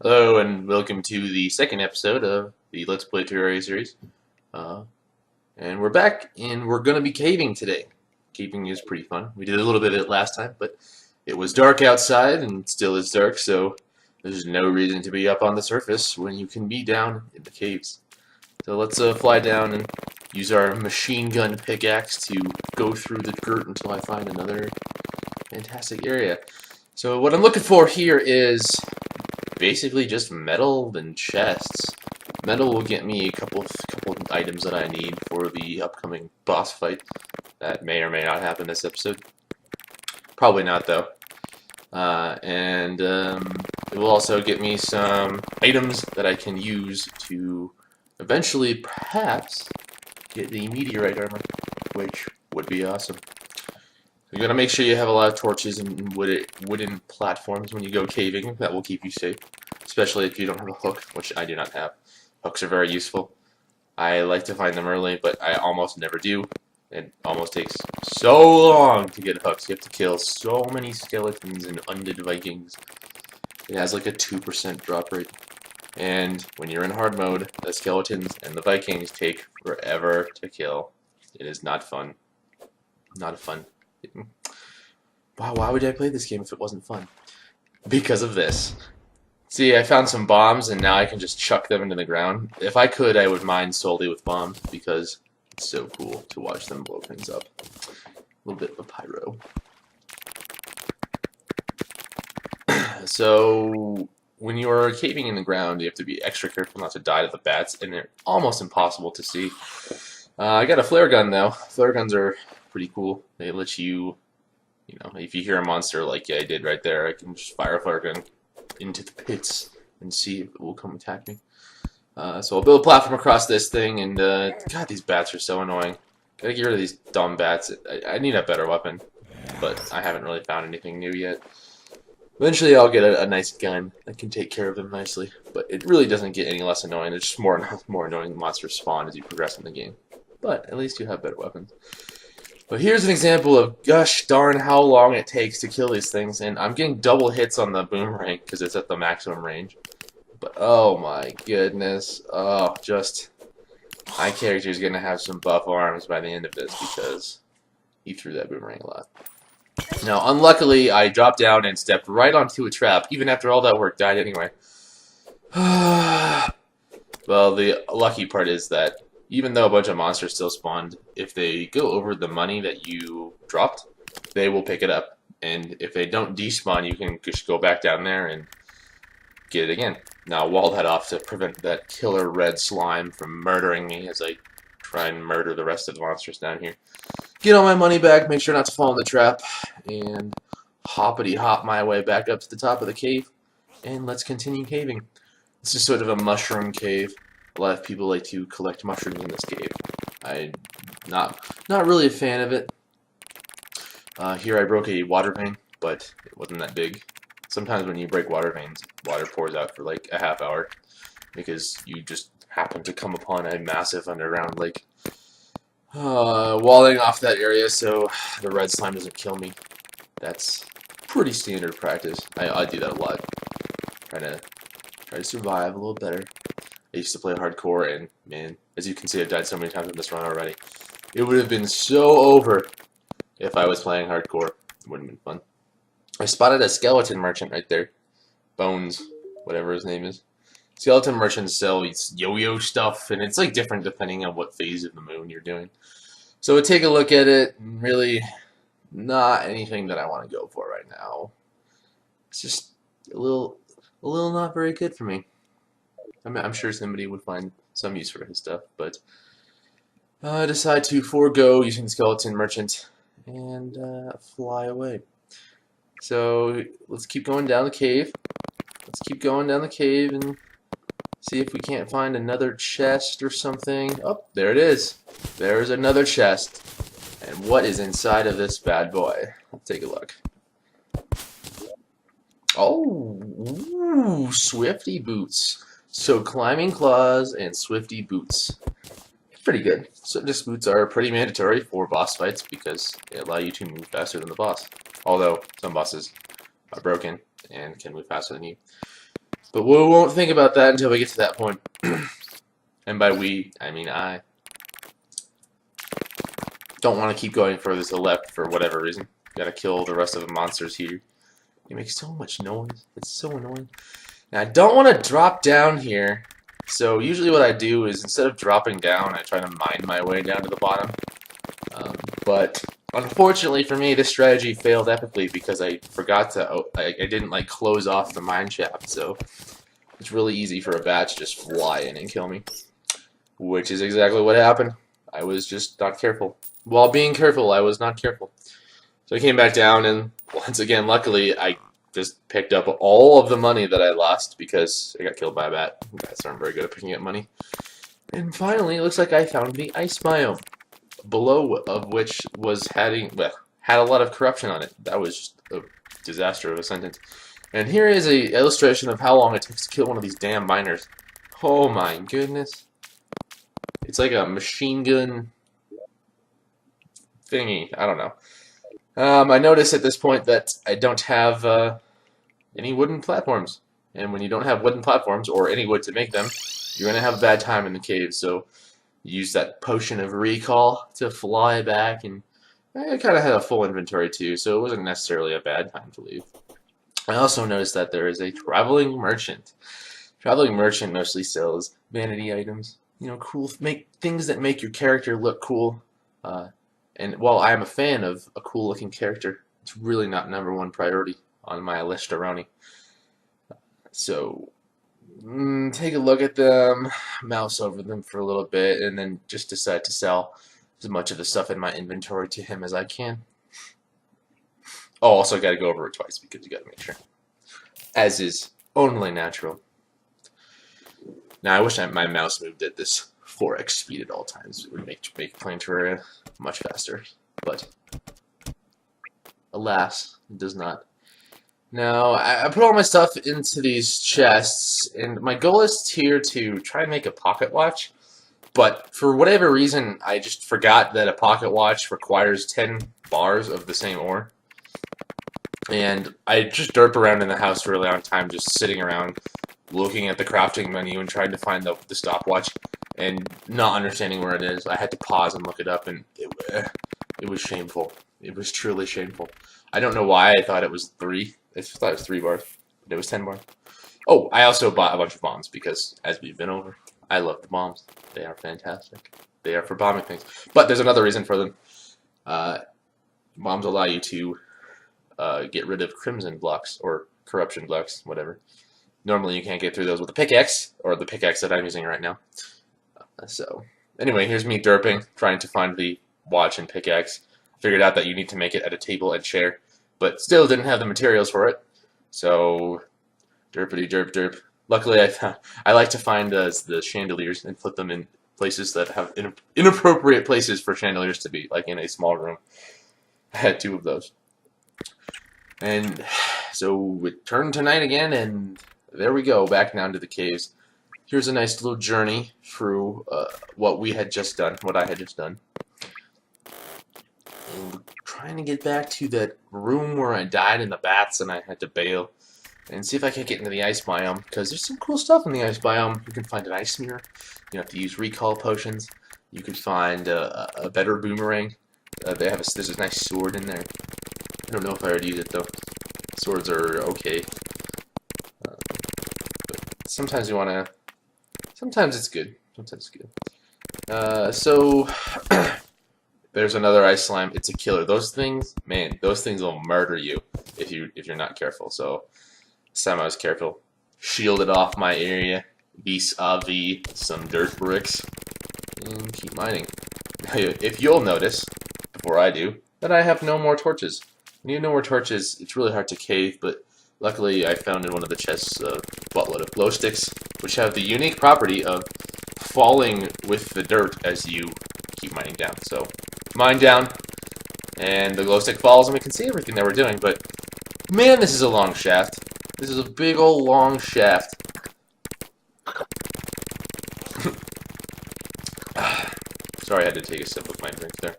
Hello and welcome to the second episode of the Let's Play Terraria series. Uh, and we're back and we're going to be caving today. Caving is pretty fun. We did a little bit of it last time, but it was dark outside and still is dark, so there's no reason to be up on the surface when you can be down in the caves. So let's fly down and use our machine gun pickaxe to go through the dirt until I find another fantastic area. So what I'm looking for here is basically just metal and chests. Metal will get me a couple items that I need for the upcoming boss fight that may or may not happen this episode. Probably not though. It will also get me some items that I can use to eventually perhaps get the meteorite armor, which would be awesome. You gotta make sure you have a lot of torches and wooden platforms when you go caving. That will keep you safe, especially if you don't have a hook, which I do not have. Hooks are very useful. I like to find them early, but I almost never do. It almost takes so long to get hooks. You have to kill so many skeletons and undead Vikings. It has like a 2% drop rate. And when you're in hard mode, the skeletons and the Vikings take forever to kill. It is not fun. Not fun. Wow, why would I play this game if it wasn't fun? Because of this. See, I found some bombs and now I can just chuck them into the ground. If I could, I would mine solely with bombs because it's so cool to watch them blow things up. A little bit of pyro. So, when you're caving in the ground, you have to be extra careful not to die to the bats, and they're almost impossible to see. I got a flare gun though. Flare guns are pretty cool. They let you, if you hear a monster like I did right there, I can just fire a flare gun into the pits and see if it will come attack me. So I'll build a platform across this thing, and God, these bats are so annoying. Gotta get rid of these dumb bats. I need a better weapon, but I haven't really found anything new yet. Eventually I'll get a nice gun that can take care of them nicely, but it really doesn't get any less annoying. It's just more annoying monsters spawn as you progress in the game. But at least you have better weapons. But here's an example of gosh darn how long it takes to kill these things, and I'm getting double hits on the boomerang because it's at the maximum range. But oh my goodness, my character's gonna have some buff arms by the end of this because he threw that boomerang a lot. Now, unluckily, I dropped down and stepped right onto a trap. Even after all that work, died anyway. Well, the lucky part is that even though a bunch of monsters still spawned, if they go over the money that you dropped, they will pick it up. And if they don't despawn, you can just go back down there and get it again. Now, I'll wall that off to prevent that killer red slime from murdering me as I try and murder the rest of the monsters down here. Get all my money back, make sure not to fall in the trap, and hoppity hop my way back up to the top of the cave, and let's continue caving. This is sort of a mushroom cave. A lot of people like to collect mushrooms in this cave. I'm not really a fan of it. Here I broke a water vein, but it wasn't that big. Sometimes when you break water veins, water pours out for like a half hour because you just happen to come upon a massive underground lake. Walling off that area so the red slime doesn't kill me. That's pretty standard practice. I do that a lot. Try to survive a little better. I used to play hardcore, and man, as you can see, I've died so many times in this run already. It would have been so over if I was playing hardcore. It wouldn't have been fun. I spotted a skeleton merchant right there. Bones, whatever his name is. Skeleton merchants sell these yo-yo stuff, and it's like different depending on what phase of the moon you're doing. So we'll take a look at it, and really not anything that I want to go for right now. It's just a little not very good for me. I'm sure somebody would find some use for his stuff, but I decide to forego using the skeleton merchant and fly away. So let's keep going down the cave. Let's keep going down the cave and see if we can't find another chest or something. Oh, there it is. There's another chest. And what is inside of this bad boy? Let's take a look. Oh, ooh, Swifty boots. So climbing claws and Swifty boots. Pretty good. So disc boots are pretty mandatory for boss fights because they allow you to move faster than the boss. Although some bosses are broken and can move faster than you. But we won't think about that until we get to that point. And by we, I mean I. Don't want to keep going further to the left for whatever reason. Gotta kill the rest of the monsters here. It makes so much noise. It's so annoying. Now, I don't want to drop down here. So usually what I do is instead of dropping down, I try to mine my way down to the bottom. But unfortunately for me, this strategy failed epically because I forgot to, I didn't like close off the mine shaft. So it's really easy for a bat to just fly in and kill me. Which is exactly what happened. I was just not careful. While being careful, I was not careful. So I came back down, and once again, luckily, I just picked up all of the money that I lost because I got killed by a bat. Bats aren't very good at picking up money. And finally, it looks like I found the ice biome, below of which was had a lot of corruption on it. That was just a disaster of a sentence. And here is an illustration of how long it takes to kill one of these damn miners. Oh my goodness. It's like a machine gun thingy. I don't know. I notice at this point that I don't have any wooden platforms. And when you don't have wooden platforms, or any wood to make them, you're going to have a bad time in the cave. So use that potion of recall to fly back. And I kind of had a full inventory too, so it wasn't necessarily a bad time to leave. I also noticed that there is a traveling merchant. Traveling merchant mostly sells vanity items. You know, cool, make things that make your character look cool. And while I am a fan of a cool-looking character, it's really not #1 priority on my listaroni. So, take a look at them, mouse over them for a little bit, and then just decide to sell as much of the stuff in my inventory to him as I can. Oh, also got to go over it twice because you got to make sure. As is only natural. Now, I wish my mouse moved at this 4x speed at all times. It would make playing Terraria much faster, but alas, it does not. Now, I put all my stuff into these chests, and my goal is here to try and make a pocket watch, but for whatever reason, I just forgot that a pocket watch requires 10 bars of the same ore. And I just derp around in the house for a long time, just sitting around, looking at the crafting menu and trying to find the stopwatch, and not understanding where it is. I had to pause and look it up, and it was shameful. It was truly shameful. I don't know why I thought it was 3. I thought it was 3 bars, but it was 10 bars. Oh, I also bought a bunch of bombs because, as we've been over, I love the bombs. They are fantastic. They are for bombing things. But there's another reason for them. Bombs allow you to get rid of crimson blocks, or corruption blocks, whatever. Normally you can't get through those with a pickaxe, or the pickaxe that I'm using right now. So, anyway, here's me derping, trying to find the watch and pickaxe. Figured out that you need to make it at a table and chair, but still didn't have the materials for it. So, derpity derp derp. Luckily, I like to find the chandeliers and put them in places that have inappropriate places for chandeliers to be, like in a small room. I had 2 of those. And so it turned to night again, and there we go, back down to the caves. Here's a nice little journey through what I had just done. And trying to get back to that room where I died in the bats and I had to bail. And see if I can get into the ice biome, because there's some cool stuff in the ice biome. You can find an ice mirror. You have to use recall potions. You could find a better boomerang. There's a nice sword in there. I don't know if I already use it though. Swords are okay. But sometimes you wanna. Sometimes it's good. Sometimes it's good. So there's another ice slime. It's a killer. Those things, man, those things will murder you if you're not careful. So I was careful. Shielded off my area vis-a-vis some dirt bricks, and keep mining. If you'll notice, before I do, that I have no more torches. When you have no more torches, it's really hard to cave, but luckily I found in one of the chests a buttload of glow sticks, which have the unique property of falling with the dirt as you keep mining down. So, mine down, and the glow stick falls, and we can see everything that we're doing, but man, this is a long shaft. This is a big old long shaft. Sorry, I had to take a sip of my drink there.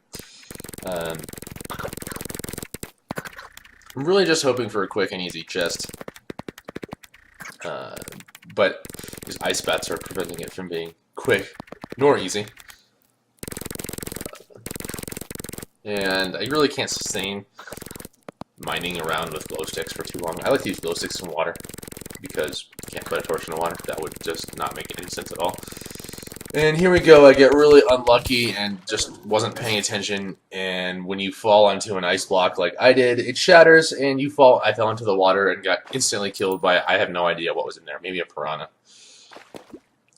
I'm really just hoping for a quick and easy chest. Uh, but these ice bats are preventing it from being quick nor easy. And I really can't sustain mining around with glow sticks for too long. I like to use glow sticks in water because you can't put a torch in the water. That would just not make any sense at all. And here we go. I get really unlucky and just wasn't paying attention. And when you fall onto an ice block like I did, it shatters and you fall. I fell into the water and got instantly killed by, I have no idea what was in there. Maybe a piranha.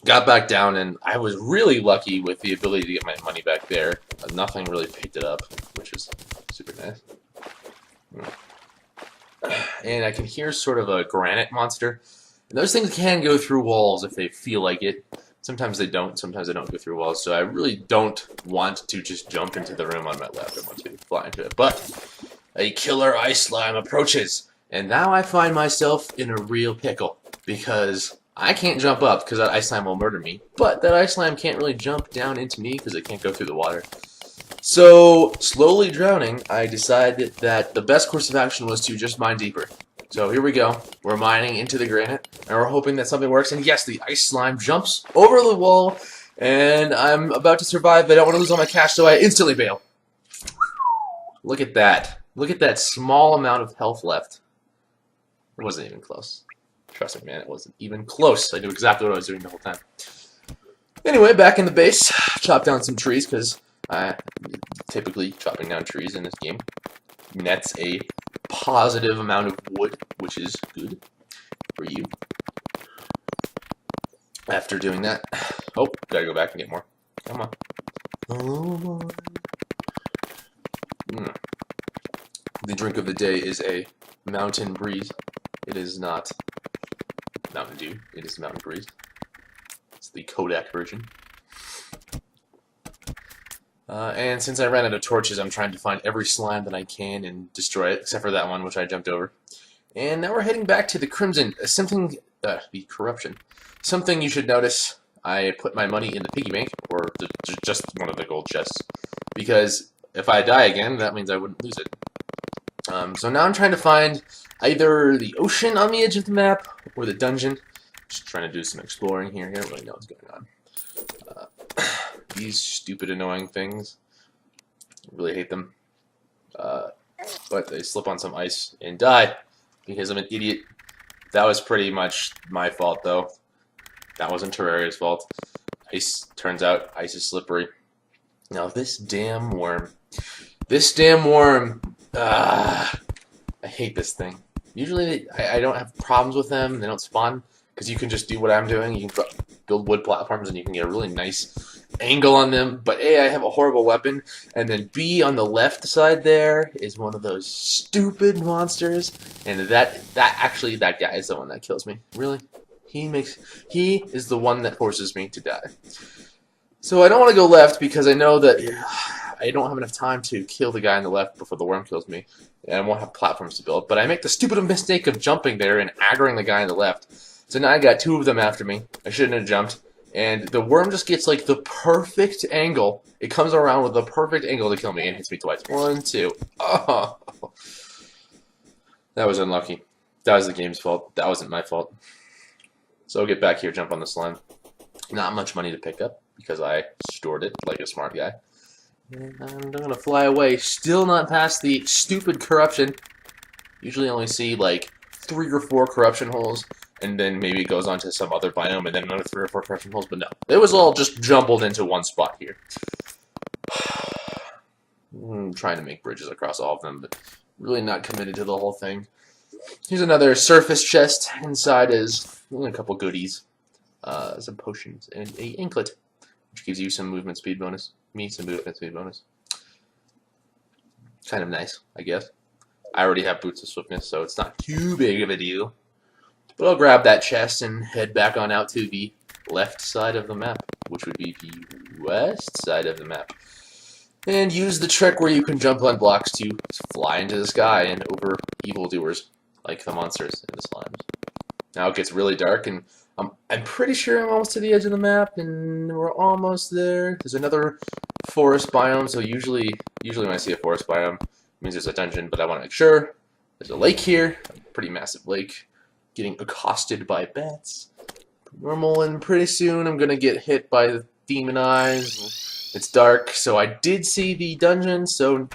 Got back down, and I was really lucky with the ability to get my money back there. Nothing really picked it up, which is super nice. And I can hear sort of a granite monster. And those things can go through walls if they feel like it. Sometimes they don't. Sometimes they don't go through walls. So I really don't want to just jump into the room on my left. I want to fly into it. But a killer ice slime approaches. And now I find myself in a real pickle. Because I can't jump up because that ice slime will murder me. But that ice slime can't really jump down into me because it can't go through the water. So, slowly drowning, I decided that the best course of action was to just mine deeper. So here we go. We're mining into the granite, and we're hoping that something works. And yes, the ice slime jumps over the wall, and I'm about to survive, but I don't want to lose all my cash, so I instantly bail. Look at that. Look at that small amount of health left. It wasn't even close. Trust me, man, it wasn't even close. I knew exactly what I was doing the whole time. Anyway, back in the base, chop down some trees, because typically chopping down trees in this game nets a positive amount of wood, which is good for you. After doing that, oh, gotta go back and get more. Come on. Oh. The drink of the day is a mountain breeze. It is not Mountain Dew. It is Mountain Breeze. It's the Kodak version. And since I ran out of torches, I'm trying to find every slime that I can and destroy it, except for that one, which I jumped over. And now we're heading back to the Crimson. The corruption. Something you should notice, I put my money in the piggy bank, or just one of the gold chests, because if I die again, that means I wouldn't lose it. So now I'm trying to find either the ocean on the edge of the map, or the dungeon. Just trying to do some exploring here. I don't really know what's going on. These stupid, annoying things. I really hate them. But they slip on some ice and die because I'm an idiot. That was pretty much my fault, though. That wasn't Terraria's fault. Ice, turns out, ice is slippery. Now, this damn worm. I hate this thing. Usually, I don't have problems with them. They don't spawn because you can just do what I'm doing. You can build wood platforms and you can get a really nice angle on them. But A, I have a horrible weapon, and then B, on the left side there is one of those stupid monsters, and that guy is the one that kills me. Really? He is the one that forces me to die. So I don't want to go left because I know that I don't have enough time to kill the guy on the left before the worm kills me, and I won't have platforms to build. But I make the stupid mistake of jumping there and aggroing the guy on the left. So now I got two of them after me. I shouldn't have jumped. And the worm just gets like the perfect angle. It comes around with the perfect angle to kill me and hits me twice. 1, 2. Oh. That was unlucky. That was the game's fault. That wasn't my fault. So I'll get back here, jump on the slime. Not much money to pick up because I stored it like a smart guy. And I'm gonna fly away. Still not past the stupid corruption. Usually only see like 3 or 4 corruption holes. And then maybe it goes on to some other biome, and then another 3 or 4 corruption holes, but no. It was all just jumbled into one spot here. I'm trying to make bridges across all of them, but really not committed to the whole thing. Here's another surface chest. Inside is a couple goodies. Some potions, and a anklet, which gives you some movement speed bonus. Me, some movement speed bonus. Kind of nice, I guess. I already have boots of swiftness, so it's not too big of a deal. But I'll grab that chest and head back on out to the left side of the map, which would be the west side of the map. And use the trick where you can jump on blocks to fly into the sky and over evildoers, like the monsters and the slimes. Now it gets really dark, and I'm pretty sure I'm almost to the edge of the map, and we're almost there. There's another forest biome, so usually when I see a forest biome, it means there's a dungeon, but I want to make sure. There's a lake here, a pretty massive lake. getting accosted by bats. Normal, and pretty soon I'm gonna get hit by the demon eyes. It's dark, so I did see the dungeon, so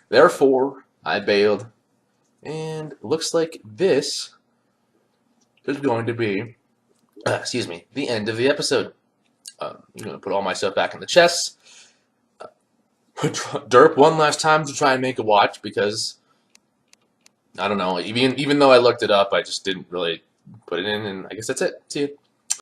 therefore I bailed. And it looks like this is going to be, excuse me, the end of the episode. I'm going to put all my stuff back in the chest. Derp one last time to try and make a watch because, I don't know, even though I looked it up, I just didn't really put it in, and I guess that's it. See you.